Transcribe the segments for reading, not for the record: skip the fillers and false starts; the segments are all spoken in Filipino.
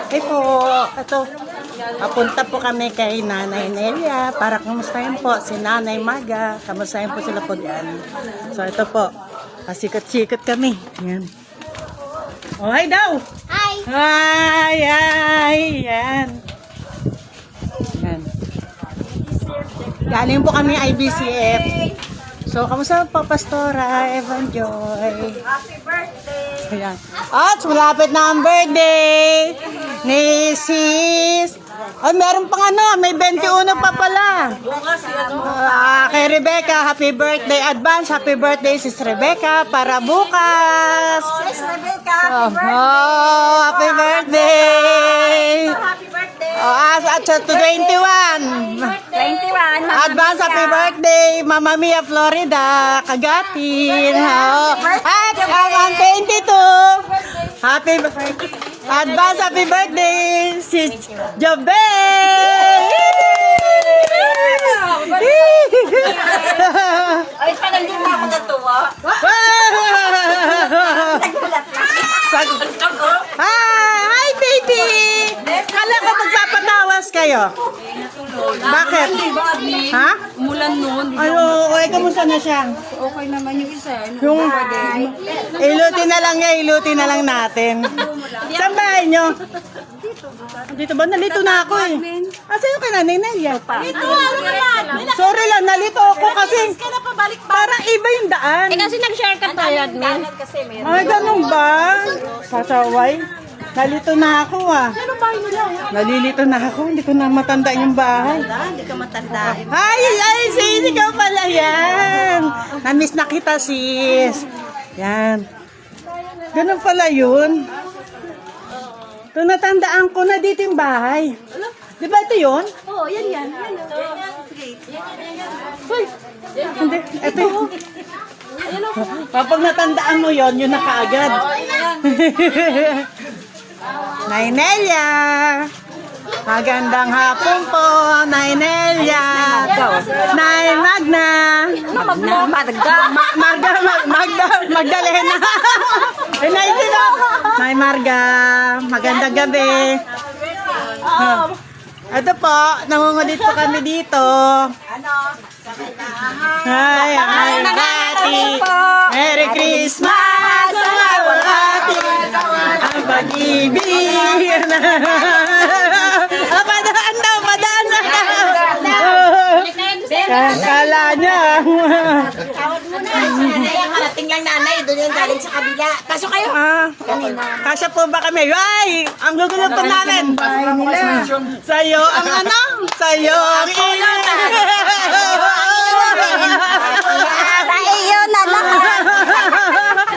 Ay po, ito. Papunta po kami kay Nanay Nelia para kamustahin po si Nanay Maga. Kamustahin po sila po diyan. So ito po, pasikot-sikot kami. Yan. Oh, hi daw! Hi! Hi! Hi! Yan. Yan. Galing po kami IBCF. So, kamusta po, Pastora, Evan Joy? Happy birthday! Ayan. At malapit na ang birthday ni Sis. Oh, meron pang ano, may 21 pa pala. Kay Rebecca, happy birthday. Advance, happy birthday, Sis Rebecca, para bukas. Miss Rebecca, happy birthday! Oh, happy birthday. Happy birthday! Oh, at sa 21. 21! Advance happy birthday, Mama Mia Florida, Kagatin. Oh. At ang 22. Happy advance happy birthday, Sis Jobel. Ay, panalin na ako natuwa. Hi, baby! Kala ko magpapatawas kayo. Bakit? Ha? Umulan noon. Ano, okay, kamusta na siya? Okay naman yung isa. Yung, iluti na lang natin. Saan bahay nyo? Dito ba? Nalito na ako eh. Asa yung kay Nanay Nelia? Ito, ano naman? Sorry lang, nalito ako kasi parang iba yung daan. Kasi nag-share ka tayo, admin. Ay, ganun ba? Pasaway? Nalito na ako ah. Nalilito na ako, hindi ko na matandaan yung bahay. Hindi ka matanda. Ay, sis, ikaw pala yan. Na-miss na kita, sis. Yan. Ganun pala yun. Ito, natandaan ko na dito yung bahay. Di ba ito yun? Oo, yan. Uy, hindi. Ito yun. Kapag natandaan mo yun, yun na kaagad. Nay Nelia. Magandang hapon po, Nay Nelia. Nay Magna. Magdalena. Ay, Nay sila. Nay Marga. Magandang gabi. Ito po, nangungulit po kami dito. Hi, Daddy. Merry Christmas. Ang pag-ibig. Padaan na. Kala niya. Karating lang nanay, doon yung galing sa kabila. Pasok kayo. Kasya po ba kami? Ay, ang gugulo po namin. Sa'yo ang ano? Sa'yo ang ilan. Sa iyo na lahat.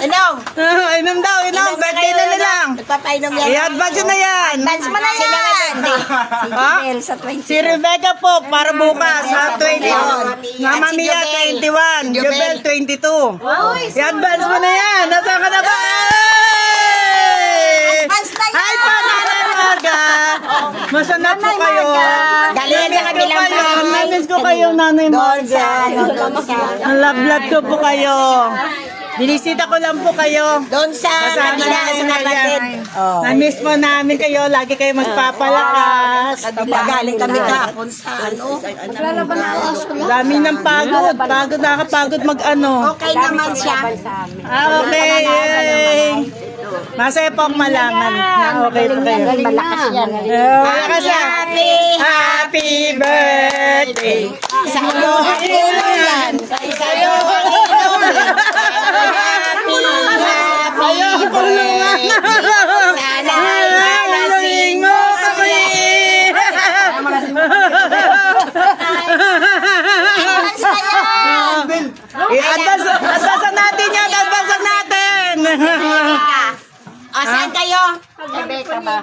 Inom. Inom daw, inom. Birthday na nilang. Nagpapainom yan. I-advance na yan. Dance mo na yan. Ha? Sa 20. Si Rebecca po, para bukas, ha? 20. Mama Mia, 21. Jobel, 22. I-advance mo na yan. Nasaan ka na ba? Advance na yan. Hi pa, Nanay Marga. Masanap po kayo. Galing sa kabilang bahay. Namiss ko kayo, Nanay Marga. Ang love ko po kayo. Binisita ko lang po kayo. Doon sa kabila, sa kapatid. Na-miss mo namin kayo. Lagi kayo magpapalakas. Galing kami kahapon sa ano. Dami ng pagod. Nakakapagod mag-ano. Okay naman siya. Okay. Yay. Masaya po akong malaman na okay po kayo. Malakas yan. Malakas yan. Happy birthday. Sa'yo ang ulo yan. Sa'yo ang ulo yan. Happy birthday. Sana malasing mo kami. Advance natin yan. Advance natin. O, saan kayo?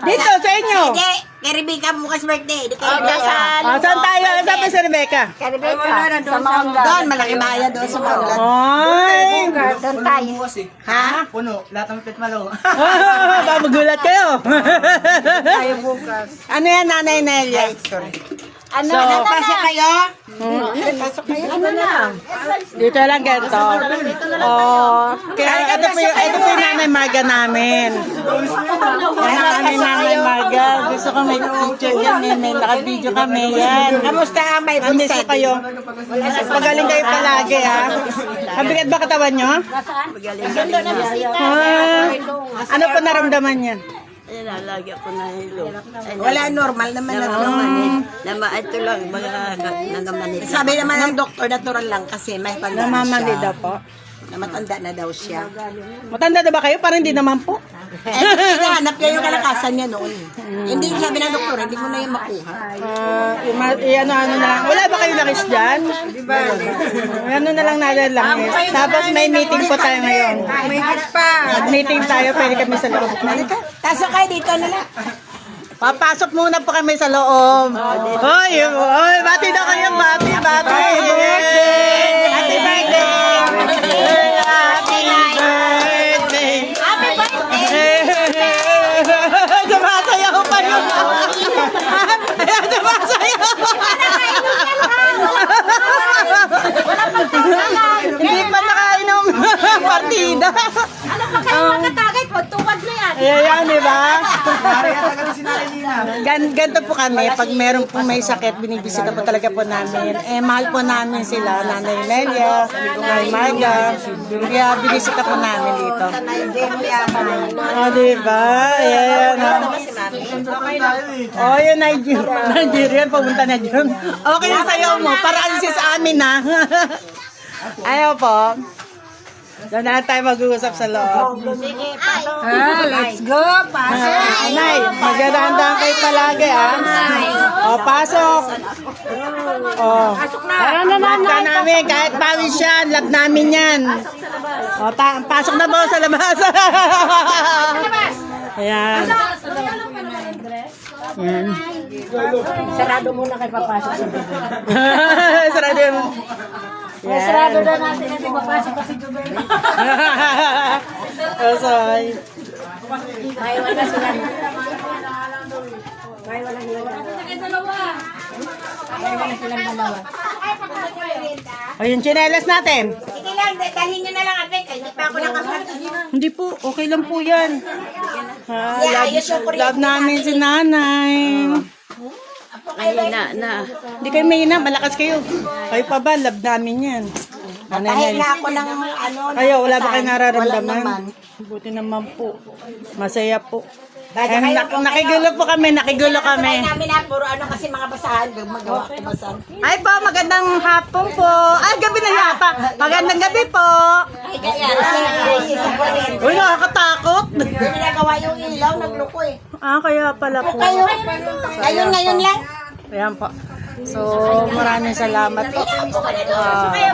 Dito sa inyo. Hindi. Kay Rebecca bukas birthday. Di kayo dasal. Saan tayo? Saan ba si Rebecca? Kay Rebecca. Sa Maungga. Doon, malaki bayan doon sa Maungga. Ay! Doon tayo. Ha? Puno, lahat ng pitmalo. Magulat kayo. Tayo bukas. Ano yan, Nanay Nelia? Ano, So, pasok kayo? dito lang ganito. Oh, kaya ito po yung Nanay Maga namin. Anak kami Nanay Maga. Gusto ko may picture yan. May naka-video kami. Yan. Kamusta ang may Miss ko kayo. Pagaling kayo palagi ha. Mabigat ba katawan nyo? Ano po naramdaman niya? Lagi ako na hilo. Wala, normal naman na naman eh. Ito lang, mga nagamanit. Sabi naman ng doktor, natural lang kasi may pagdaan Namamali siya. daw po. Na matanda na daw siya. Matanda na ba kayo? Parang hindi naman po. Hinahanap niya yung kalakasan niya noon. Hindi sabi ng doktor, hindi mo na yung makuha. Ano na lang. Wala ba kayo langis dyan? Ano na lang natin langis. Tapos may meeting po tayo ngayon. Mag-meeting tayo, pwede kami sa loob. Tasok kayo dito na lang. Papasok muna po kami sa loob. Hoy, bati na kayo, bati. Happy birthday! Happy birthday! Happy birthday! Sumasayaw pa yun. Ayan, sumasayaw. Hindi pa nakainom. Partida. Ano pa kayo magkatagay po? Tuwad na yan. Ayan, di ba? Si Nanay Nina. Ganito po kami, pag meron po may sakit, binibisita po talaga po namin. Mahal po namin sila, Nanay Nelia, Nanay Maga. Kaya binisita po namin dito. Diba? Ayan. Yung Nigerian, pumunta na dyan. Okay na sayaw mo, para alisin sa amin na. Ayaw po. Doon na tayo mag-uusap sa loob. Let's go. Pasok. Nay, magandang kayo palagi pasok. Love ka namin, kahit pawis yan, love namin yan. Pasok na po sa labas. Ayan. Ayan. Sarado muna kayo papasok sa bebe. Sarado yun. Yan. Sarado na natin kasi papasok kasi bebe. Osoy. May wala sila. May wala sila. May wala silang dalawa. O yung chinelas natin. Sige lang, dalhin nyo na lang ate. Hindi pa ako nakapagod. Hindi po, okay lang po yan. Ayos yung kuryente Love namin si nanay. Mahina na. Hindi kayo may ina, malakas kayo. Kayo pa ba, love namin yan. Kahit na ako ng ano. Kayo, wala ba kayo Wala nararamdaman? naman. Buti naman po. Masaya po. Basta kayo kung Nakigulo po kami, nakigulo kami. Try namin na puro ano kasi mga basahan. Magawa ko basahan. Ay po, magandang hapon po. Ay, gabi na yata. Magandang gabi po. Ay, kaya kasi sa kuryente. Uy, nakakatakot. Hindi nagawa yung ilaw, nagluko eh. Kaya pala po. Ngayon lang. Ayan po. So, maraming salamat po.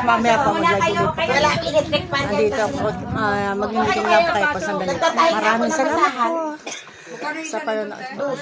Mamaya po maglagay po. Wala, electric fan. Andito po. Mag-meeting lang kayo po sandali. Maraming salamat po sa panonood.